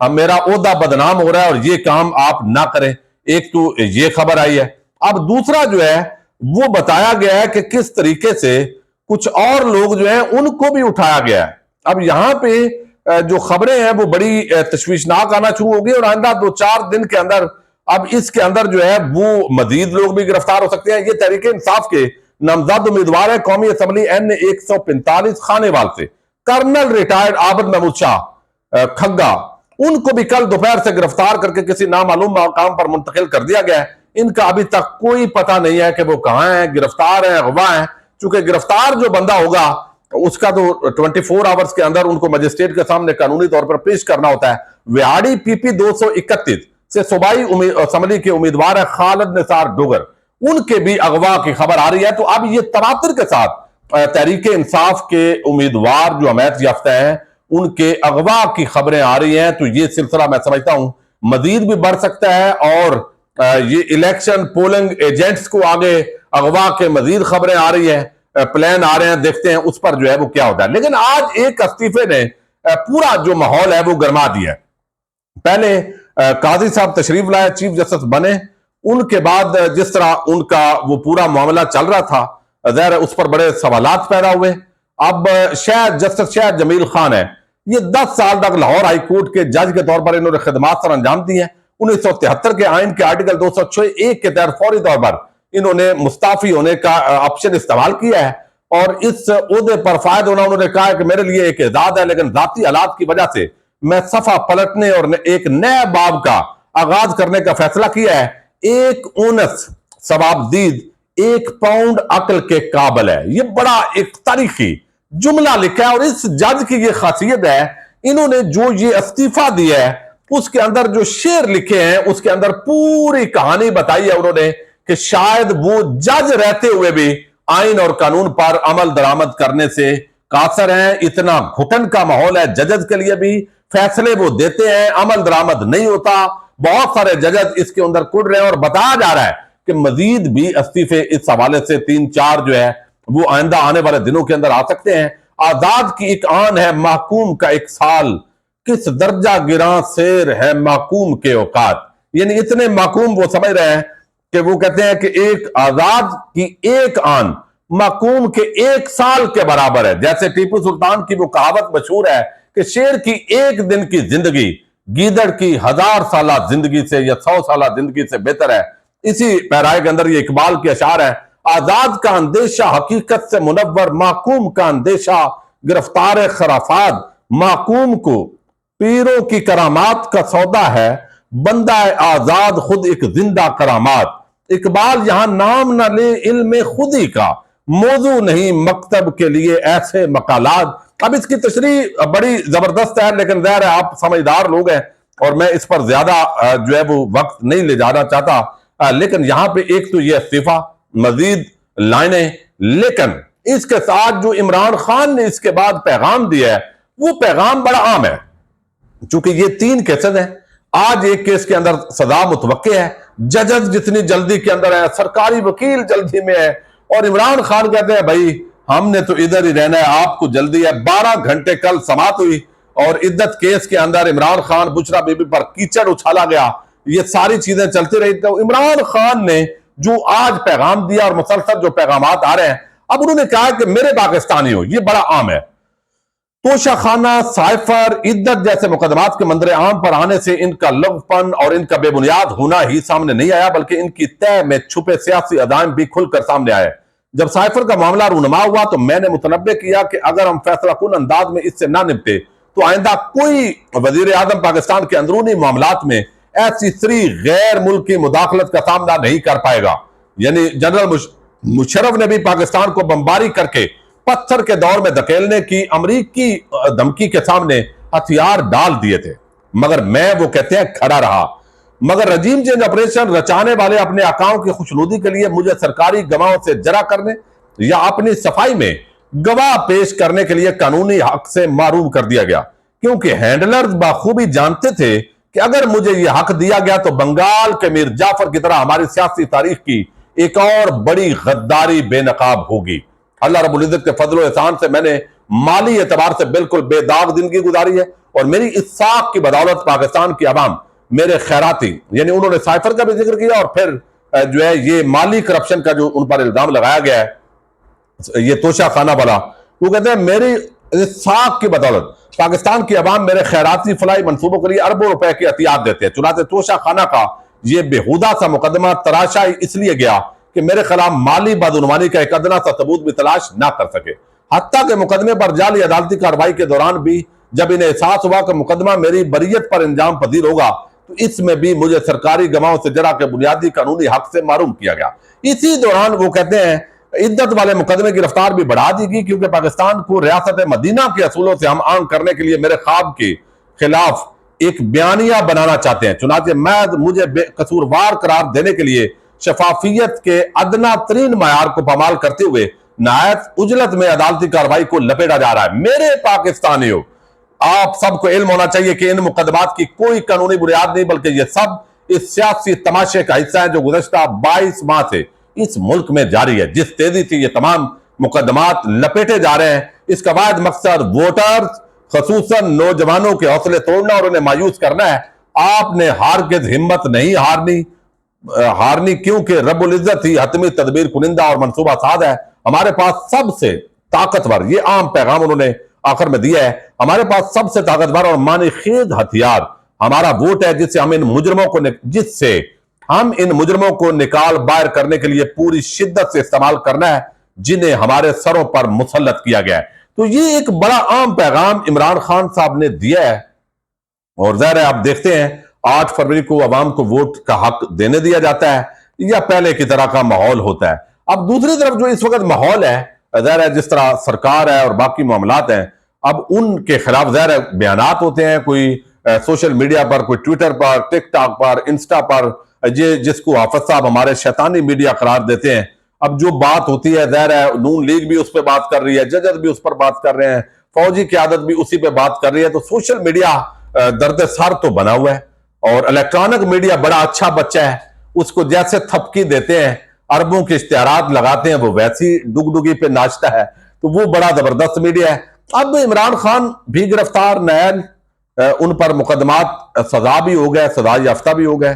اب میرا عہدہ بدنام ہو رہا ہے اور یہ کام آپ نہ کریں. ایک تو یہ خبر آئی ہے. اب دوسرا جو ہے وہ بتایا گیا ہے کہ کس طریقے سے کچھ اور لوگ جو ہیں ان کو بھی اٹھایا گیا ہے. اب یہاں پہ جو خبریں ہیں وہ بڑی تشویشناک آنا شروع ہوگی اور آئندہ 2-4 دن کے اندر اب اس کے اندر جو ہے وہ مزید لوگ بھی گرفتار ہو سکتے ہیں. یہ تحریک انصاف کے نامزد امیدوار ہے قومی اسمبلی این 145 خانیوال سے کرنل ریٹائرڈ عابد محمود شاہ کھگا. ان کو بھی کل دوپہر سے گرفتار کر کے کسی نامعلوم مقام پر منتقل کر دیا گیا ہے. ان کا ابھی تک کوئی پتہ نہیں ہے کہ وہ کہاں ہیں، گرفتار ہیں، اغوا ہیں. چونکہ گرفتار جو بندہ ہوگا اس کا تو 24 آورز کے اندر ان کو مجسٹریٹ کے سامنے قانونی طور پر پیش کرنا ہوتا ہے. ویاڑی پی پی 231 سے صوبائی اسمبلی کے امیدوار ہے خالد نثار ڈوگر، ان کے بھی اغوا کی خبر آ رہی ہے. تو اب یہ تواتر کے ساتھ تحریک انصاف کے امیدوار جو حمایت یافتہ ہیں ان کے اغوا کی خبریں آ رہی ہیں. تو یہ سلسلہ میں سمجھتا ہوں مزید بھی بڑھ سکتا ہے اور یہ الیکشن پولنگ ایجنٹس کو آگے اغوا کے مزید خبریں آ رہی ہیں، پلان آ رہے ہیں، دیکھتے ہیں اس پر جو ہے وہ کیا ہوتا ہے. لیکن آج ایک استعفے نے پورا جو ماحول ہے وہ گرما دیا ہے. پہلے قاضی صاحب تشریف لائے، چیف جسٹس بنے، ان کے بعد جس طرح ان کا وہ پورا معاملہ چل رہا تھا ظاہر ہے اس پر بڑے سوالات پیدا ہوئے. اب جسٹس شاہد جمیل خان ہے، یہ 10 سال تک لاہور ہائی کورٹ کے جج کے طور پر انہوں نے خدمات سر انجام دی ہیں. 1973 کے آئین کے آرٹیکل 206(1) کے تحت فوری طور پر انہوں نے مستعفی ہونے کا آپشن استعمال کیا ہے اور اس عہدے پر فائد ہونا انہوں نے کہا ہے کہ میرے لیے ایک اعزاز ہے، لیکن ذاتی حالات کی وجہ سے میں صفحہ پلٹنے اور ایک نئے باب کا آغاز کرنے کا فیصلہ کیا ہے. 1 اونس ثواب دید 1 پاؤنڈ عقل کے قابل ہے. یہ بڑا ایک تاریخی جملہ لکھا ہے اور اس جج کی یہ خاصیت ہے، انہوں نے جو یہ استعفیٰ دیا ہے اس کے اندر جو شعر لکھے ہیں اس کے اندر پوری کہانی بتائی ہے انہوں نے کہ شاید وہ جج رہتے ہوئے بھی آئین اور قانون پر عمل درآمد کرنے سے قاصر ہیں. اتنا گھٹن کا ماحول ہے ججز کے لیے بھی، فیصلے وہ دیتے ہیں، عمل درآمد نہیں ہوتا. بہت سارے ججز اس کے اندر کڑ رہے ہیں اور بتایا جا رہا ہے کہ مزید بھی استعفے اس حوالے سے 3-4 جو ہے وہ آئندہ آنے والے دنوں کے اندر آ سکتے ہیں. آزاد کی ایک آن ہے محکوم کا 1 سال، کس درجہ گراں سیر ہے محکوم کے اوقات. یعنی اتنے محکوم وہ سمجھ رہے ہیں کہ وہ کہتے ہیں کہ ایک آزاد کی 1 آن محکوم کے 1 سال کے برابر ہے. جیسے ٹیپو سلطان کی وہ کہاوت مشہور ہے کہ شیر کی 1 دن کی زندگی گیدڑ کی 1000 سالہ زندگی سے یا 100 سالہ زندگی سے بہتر ہے. اسی پیرائے کے اندر یہ اقبال کے اشعار ہے: آزاد کا اندیشہ حقیقت سے منور، محکوم کا اندیشہ گرفتار خرافات. محکوم کو پیروں کی کرامات کا سودا ہے، بندہ آزاد خود ایک زندہ کرامات. اقبال یہاں نام نہ لے علم خودی کا، موضوع نہیں مکتب کے لیے ایسے مقالات. اب اس کی تشریح بڑی زبردست ہے لیکن ظاہر ہے آپ سمجھدار لوگ ہیں اور میں اس پر زیادہ جو ہے وہ وقت نہیں لے جانا چاہتا. لیکن یہاں پہ ایک تو یہ استعفیٰ، مزید لائنیں، لیکن اس کے ساتھ جو عمران خان نے اس کے بعد پیغام دیا ہے وہ پیغام بڑا عام ہے. چونکہ یہ 3 کیسز ہیں، آج ایک کیس کے اندر سزا متوقع ہے، ججز جتنی جلدی کے اندر ہے، سرکاری وکیل جلدی میں ہے اور عمران خان کہتے ہیں بھائی ہم نے تو ادھر ہی رہنا ہے، آپ کو جلدی ہے. 12 گھنٹے کل سماعت ہوئی اور عدت کیس کے اندر عمران خان بشرا بی بی پر کیچڑ اچھالا گیا، یہ ساری چیزیں چلتی رہی. تو عمران خان نے جو آج پیغام دیا اور مسلسل جو پیغامات آ رہے ہیں، اب انہوں نے کہا کہ میرے پاکستانی ہو، یہ بڑا عام ہے. توشہ خانہ، سائفر، عدت جیسے مقدمات کے منظر عام پر آنے سے ان کا لغو پن اور ان کا بے بنیاد ہونا ہی سامنے نہیں آیا بلکہ ان کی تہ میں چھپے سیاسی عزائم بھی کھل کر سامنے آئے. جب سائفر کا معاملہ رونما ہوا تو میں نے متنبہ کیا کہ اگر ہم فیصلہ کن انداز میں اس سے نہ نپٹے تو آئندہ کوئی وزیر اعظم پاکستان کے اندرونی معاملات میں ایسی سری غیر ملکی مداخلت کا سامنا نہیں کر پائے گا. یعنی جنرل مشرف نے بھی پاکستان کو بمباری کر کے پتھر کے دور میں دھکیلنے کی امریکی دھمکی کے سامنے ہتھیار ڈال دیے تھے، مگر میں وہ کہتے ہیں کھڑا رہا. مگر رجیم چینج آپریشن رچانے والے اپنے آقاؤں کی خوشنودی کے لیے مجھے سرکاری گواہوں سے جرا کرنے یا اپنی صفائی میں گواہ پیش کرنے کے لیے قانونی حق سے محروم کر دیا گیا، کیونکہ ہینڈلرز بخوبی جانتے تھے کہ اگر مجھے یہ حق دیا گیا تو بنگال کے میر جعفر کی طرح ہماری سیاسی تاریخ کی ایک اور بڑی غداری بے نقاب ہوگی. اللہ رب العزت کے فضل و احسان سے میں نے مالی اعتبار سے بالکل بے داغ زندگی گزاری ہے اور میری اس ساکھ کی بدولت پاکستان کی عوام میرے خیراتی، یعنی انہوں نے سائفر کا بھی ذکر کیا اور پھر جو ہے یہ مالی کرپشن کا جو ان پر الزام لگایا گیا ہے، یہ توشہ خانہ والا، وہ کہتے ہیں میری اس ساکھ کی بدولت پاکستان کی عوام میرے خیراتی فلاحی منصوبوں کے لیے اربوں روپے کی عطیات دیتے ہیں۔ چنانچہ توشہ خانہ کا یہ بےہودہ سا مقدمہ تراشا اس لیے گیا کہ میرے خلاف مالی بدعنوانی کا ایک ادنا سا ثبوت بھی تلاش نہ کر سکے، حتیٰ کہ مقدمے پر جعلی عدالتی کارروائی کے دوران بھی جب انہیں احساس ہوا کہ مقدمہ میری بریت پر انجام پذیر ہوگا تو اس میں بھی مجھے سرکاری گواہوں سے جرا کے بنیادی قانونی حق سے محروم کیا گیا۔ اسی دوران وہ کہتے ہیں عدت والے مقدمے کی رفتار بھی بڑھا دی گئی، کیونکہ پاکستان کو ریاست مدینہ کے اصولوں سے ہم آہنگ کرنے کے لیے میرے خواب کے خلاف ایک بیانیہ بنانا چاہتے ہیں۔ چنانچہ مجھے بے قصوروار قرار دینے کے لیے شفافیت کے ادنا ترین معیار کو پامال کرتے ہوئے نہایت عجلت میں عدالتی کارروائی کو لپیٹا جا رہا ہے۔ میرے پاکستانیوں، آپ سب کو علم ہونا چاہیے کہ ان مقدمات کی کوئی قانونی بنیاد نہیں، بلکہ یہ سب اس سیاسی تماشے کا حصہ ہے جو گزشتہ 22 ماہ سے اس ملک میں جاری ہے۔ جس تیزی سے یہ تمام مقدمات لپیٹے جا رہے ہیں، اس کا واحد مقصد ووٹرز خصوصاً نوجوانوں کے حوصلے توڑنا اور انہیں مایوس کرنا ہے۔ آپ نے ہرگز ہمت نہیں ہارنی کیونکہ رب العزت ہی حتمی تدبیر کنندہ اور منصوبہ ساز ہے۔ ہمارے پاس سب سے طاقتور، یہ عام پیغام انہوں نے آخر میں دیا ہے، ہمارے پاس سب سے طاقتور اور معنی خیز ہتھیار ہمارا ووٹ ہے، جس سے ہم ان مجرموں کو نکال باہر کرنے کے لیے پوری شدت سے استعمال کرنا ہے جنہیں ہمارے سروں پر مسلط کیا گیا ہے۔ تو یہ ایک بڑا عام پیغام عمران خان صاحب نے دیا ہے، اور ظاہر ہے آپ دیکھتے ہیں 8 فروری کو عوام کو ووٹ کا حق دینے دیا جاتا ہے یا پہلے کی طرح کا ماحول ہوتا ہے۔ اب دوسری طرف جو اس وقت ماحول ہے، ظاہر ہے جس طرح سرکار ہے اور باقی معاملات ہیں، اب ان کے خلاف ظاہر ہے بیانات ہوتے ہیں، کوئی سوشل میڈیا پر، کوئی ٹویٹر پر، ٹک ٹاک پر، انسٹا پر، جس کو حافظ صاحب ہمارے شیطانی میڈیا قرار دیتے ہیں۔ اب جو بات ہوتی ہے، ظاہر ہے نون لیگ بھی اس پہ بات کر رہی ہے، ججز بھی اس پر بات کر رہے ہیں، فوجی قیادت بھی اسی پہ بات کر رہی ہے، تو سوشل میڈیا درد سر تو بنا ہوا ہے، اور الیکٹرانک میڈیا بڑا اچھا بچہ ہے، اس کو جیسے تھپکی دیتے ہیں، اربوں کے اشتہارات لگاتے ہیں، وہ ویسی ڈگڈگی پہ ناچتا ہے، تو وہ بڑا زبردست میڈیا ہے۔ اب عمران خان بھی گرفتار، نیل ان پر مقدمات سزا بھی ہو گئے، سزا یافتہ بھی ہو گئے،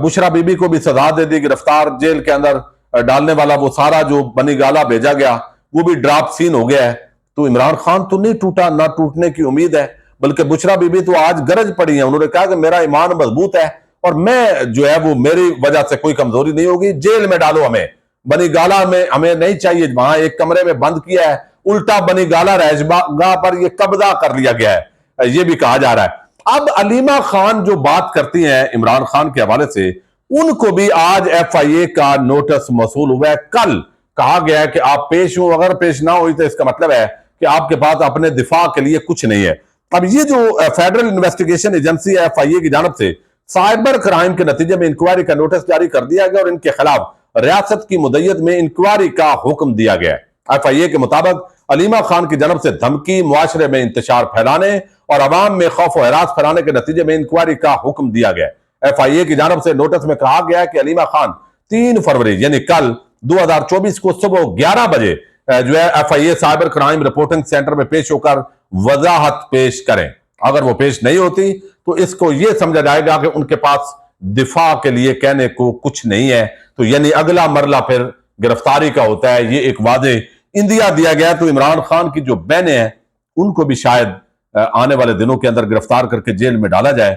بشرا بی بی کو بھی سزا دے دی، گرفتار جیل کے اندر ڈالنے والا وہ سارا جو بنی گالا بھیجا گیا وہ بھی ڈراپ سین ہو گیا ہے۔ تو عمران خان تو نہیں ٹوٹا، نہ ٹوٹنے کی امید ہے، بلکہ بشرا بی بی تو آج گرج پڑی ہیں، انہوں نے کہا کہ میرا ایمان مضبوط ہے اور میں جو ہے وہ میری وجہ سے کوئی کمزوری نہیں ہوگی، جیل میں ڈالو ہمیں، بنی گالا میں ہمیں نہیں چاہیے، وہاں ایک کمرے میں بند کیا ہے، الٹا بنی گالا رہائش گاہ پر یہ قبضہ کر لیا گیا ہے، یہ بھی کہا جا رہا ہے۔ اب علیمہ خان جو بات کرتی ہیں عمران خان کے حوالے سے، ان کو بھی آج ایف آئی اے کا نوٹس موصول ہوا ہے۔ کل کہا گیا ہے کہ آپ پیش ہوں، اگر پیش نہ ہوئی تو اس کا مطلب ہے کہ آپ کے پاس اپنے دفاع کے لیے کچھ نہیں ہے۔ اب یہ جو فیڈرل انویسٹیگیشن ایجنسی ہے ایف آئی اے کی جانب سے سائبر کرائم کے نتیجے میں انکوائری کا نوٹس جاری کر دیا گیا اور ان کے خلاف ریاست کی مدیت میں انکوائری کا حکم دیا گیا ہے۔ ایف آئی اے کے مطابق علیمہ خان کی جانب سے دھمکی، معاشرے میں انتشار پھیلانے اور عوام میں خوف و ہراس پھیلانے کے نتیجے میں انکوائری کا حکم دیا گیا ہے۔ ایف آئی اے کی جانب سے نوٹس میں کہا گیا ہے کہ علیمہ خان 3 فروری یعنی کل 2024 کو صبح 11 بجے جو ہے F I A cyber crime reporting centre میں پیش ہو کر وضاحت پیش کریں۔ اگر وہ پیش نہیں ہوتی تو اس کو یہ سمجھا جائے گا کہ ان کے پاس دفاع کے لیے کہنے کو کچھ نہیں ہے، تو یعنی اگلا مرلہ پھر گرفتاری کا ہوتا ہے۔ یہ ایک واضح اندیا دیا گیا، تو عمران خان کی جو بہنیں ہیں ان کو بھی شاید آنے والے دنوں کے اندر گرفتار کر کے جیل میں ڈالا جائے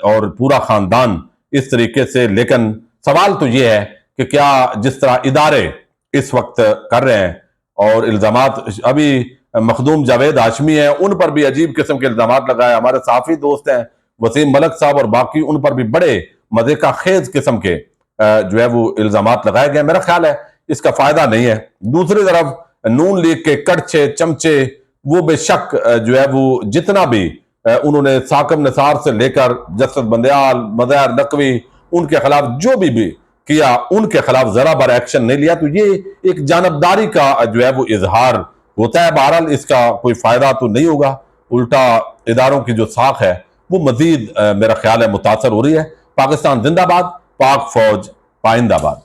اور پورا خاندان اس طریقے سے۔ لیکن سوال تو یہ ہے کہ کیا جس طرح ادارے اس وقت کر رہے ہیں اور الزامات، ابھی مخدوم جاوید ہاشمی ہیں، ان پر بھی عجیب قسم کے الزامات لگائے، ہمارے صحافی دوست ہیں وسیم ملک صاحب اور باقی، ان پر بھی بڑے مزے کا خیز قسم کے جو ہے وہ الزامات لگائے گئے۔ میرا خیال ہے اس کا فائدہ نہیں ہے۔ دوسری طرف نون لیگ کے کڑچے چمچے وہ بے شک جو ہے وہ جتنا بھی انہوں نے ثاقب نثار سے لے کر جسد بندیال، مظاہر نقوی، ان کے خلاف جو بھی کیا، ان کے خلاف ذرا بر ایکشن نہیں لیا، تو یہ ایک جانبداری کا جو ہے وہ اظہار ہوتا ہے۔ بہرحال اس کا کوئی فائدہ تو نہیں ہوگا، الٹا اداروں کی جو ساکھ ہے وہ مزید میرا خیال ہے متاثر ہو رہی ہے۔ پاکستان زندہ باد، پاک فوج پائندہ باد۔